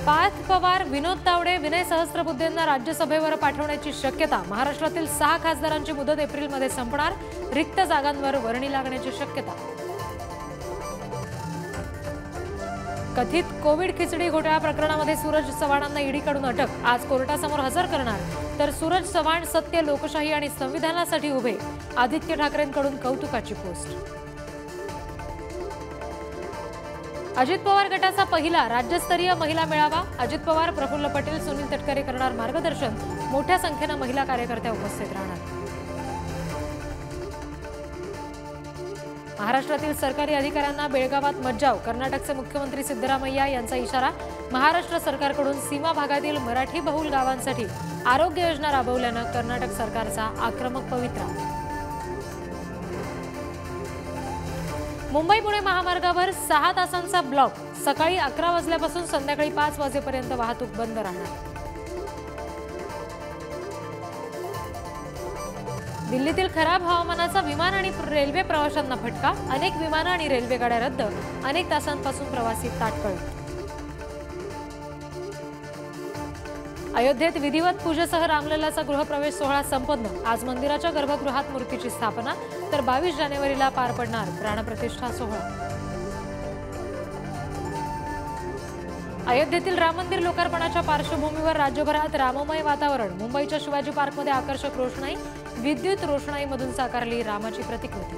पार्थ पवार, विनोद तावडे, विनय सहस्त्रबुद्धेंना राज्यसभेवर पाठवण्याची शक्यता। महाराष्ट्रातील 6 खासदारांची मुदत एप्रिलमध्ये संपणार। रिक्त जागांवर वर्णी लागण्याची शक्यता। कथित कोविड खिचडी घोटाळा प्रकरणामध्ये सूरज चव्हाणांना ईडीकडून अटक। आज कोर्टासमोर हजर करणार। तर सूरज चव्हाण सत्य, लोकशाही आणि संविधानासाठी उभे। आदित्य ठाकरेंकडून कौतुकाची पोस्ट। अजित पवार गटाचा पहिला राज्यस्तरीय महिला मेळावा। अजित पवार, प्रफुल्ल पटेल, सुनील तटकरे करणार मार्गदर्शन। मोठ्या संख्येने महिला कार्यकर्त्या उपस्थित राहणार। महाराष्ट्रातील सरकारी अधिकाऱ्यांना बेळगावात मज्जाव। कर्नाटकचे मुख्यमंत्री सिद्धरामय्या यांचा इशारा। महाराष्ट्र सरकारकडून सीमा भागातील मराठी बहुल गावांसाठी आरोग्य योजना राबवल्यानं कर्नाटक सरकारचा आक्रमक पवित्रा। मुंबई-पुणे महामार्गावर 6 तासांचा ब्लॉक। सकाळी 11 वाजल्यापासून संध्याकाळी 5 वाजेपर्यंत वाहतूक बंद राहणार। दिल्लीतील खराब हवामानाचा विमान आणि रेल्वे प्रवाशांना फटका। अनेक विमानं आणि रेल्वे गाड्या रद्द। अनेक तासांपासून प्रवासी ताटकळत। अयोध्येत विधिवत पूजेसह रामलल्लाचा गृहप्रवेश सोहळा संपन्न। आज मंदिराच्या गर्भगृहात मूर्तीची स्थापना। तर 22 जानेवारीला पार पडणार प्राणप्रतिष्ठा सोहळा। अयोध्येतील राम मंदिर लोकार्पणाच्या पार्श्वभूमीवर राज्यभरात राममय वातावरण। मुंबईच्या शिवाजी पार्कमध्ये आकर्षक रोषणाई। विद्युत रोषणाईमधून साकारली रामाची प्रतिकृती।